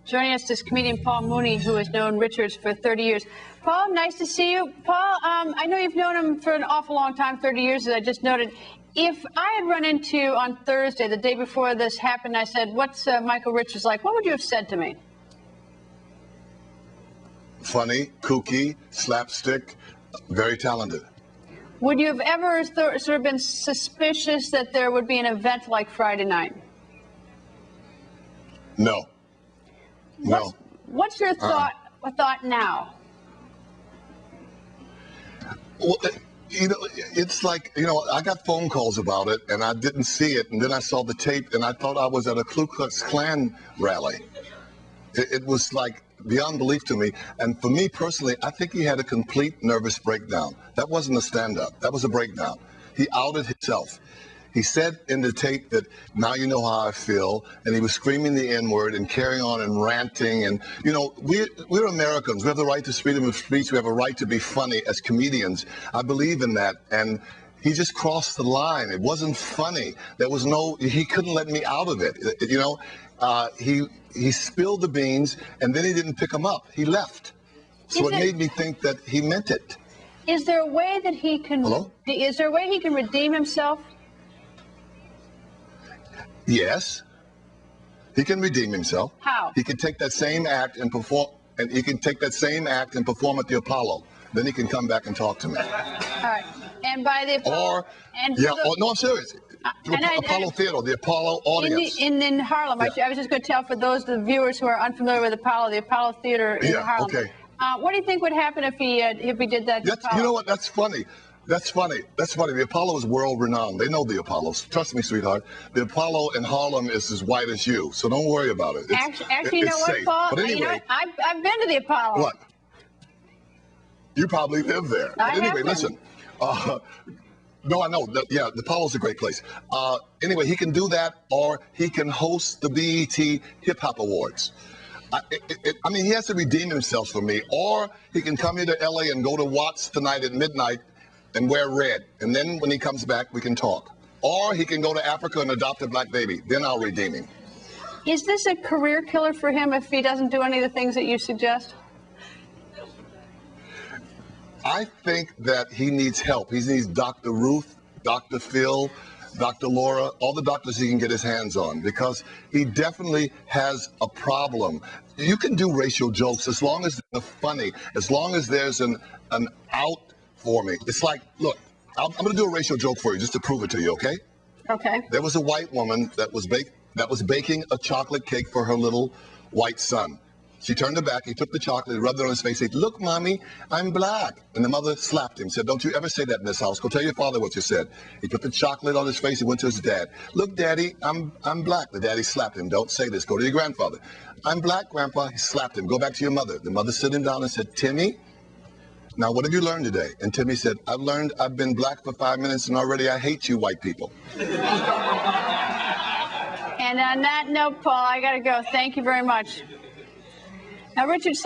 Joining us is comedian Paul Mooney, who has known Richards for 30 years. Paul, nice to see you. Paul, I know you've known him for an awful long time, 30 years, as I just noted. If I had run into you on Thursday, the day before this happened, I said, what's Michael Richards like? What would you have said to me? Funny, kooky, slapstick, very talented. Would you have ever sort of been suspicious that there would be an event like Friday night? No. No. What's your thought now? Well, it's like, I got phone calls about it, and I didn't see it, and then I saw the tape, and I thought I was at a Ku Klux Klan rally. It was like beyond belief to me, and for me personally, I think he had a complete nervous breakdown. That wasn't a stand-up. That was a breakdown. He outed himself. He said in the tape that, now you know how I feel, and he was screaming the N-word and carrying on and ranting. And, we're Americans. We have the right to freedom of speech. We have a right to be funny as comedians. I believe in that. And he just crossed the line. It wasn't funny. He couldn't let me out of it. He spilled the beans, and then he didn't pick them up. He left. So it made me think that he meant it. Is there a way that he can... Hello? Is there a way he can redeem himself? Yes, he can redeem himself. How? He can take that same act and perform, at the Apollo. Then he can come back and talk to me. All right, and by the Apollo. No, I'm serious. Apollo Theater, the Apollo audience. In Harlem. Yeah. I was just going to tell for those of the viewers who are unfamiliar with Apollo, the Apollo Theater in Harlem. Okay. What do you think would happen if he did that? You know what? That's funny. That's funny. The Apollo is world-renowned. They know the Apollos. Trust me, sweetheart. The Apollo in Harlem is as white as you, so don't worry about it. Actually, you know what, Paul? But anyway, I've been to the Apollo. What? You probably live there. But anyway, listen. No, I know. The Apollo's a great place. Anyway, he can do that, or he can host the BET Hip Hop Awards. He has to redeem himself for me, or he can come here to LA and go to Watts tonight at midnight and wear red, and then when he comes back, we can talk. Or he can go to Africa and adopt a black baby. Then I'll redeem him. Is this a career killer for him if he doesn't do any of the things that you suggest? I think that he needs help. He needs Dr. Ruth, Dr. Phil, Dr. Laura, all the doctors he can get his hands on, because he definitely has a problem. You can do racial jokes as long as they're funny, as long as there's an out for me. It's like, look, I'm going to do a racial joke for you just to prove it to you, okay? Okay. There was a white woman that was baking a chocolate cake for her little white son. She turned her back, he took the chocolate, rubbed it on his face, said, "Look, Mommy, I'm black." And the mother slapped him, said, "Don't you ever say that in this house. Go tell your father what you said." He put the chocolate on his face, he went to his dad. "Look, Daddy, I'm black." The daddy slapped him. "Don't say this. Go to your grandfather." "I'm black, Grandpa." He slapped him. "Go back to your mother." The mother sit him down and said, "Timmy, now what have you learned today?" And Timmy said, "I've learned I've been black for 5 minutes and already I hate you white people." And on that note, Paul, I got to go. Thank you very much. Now, Richard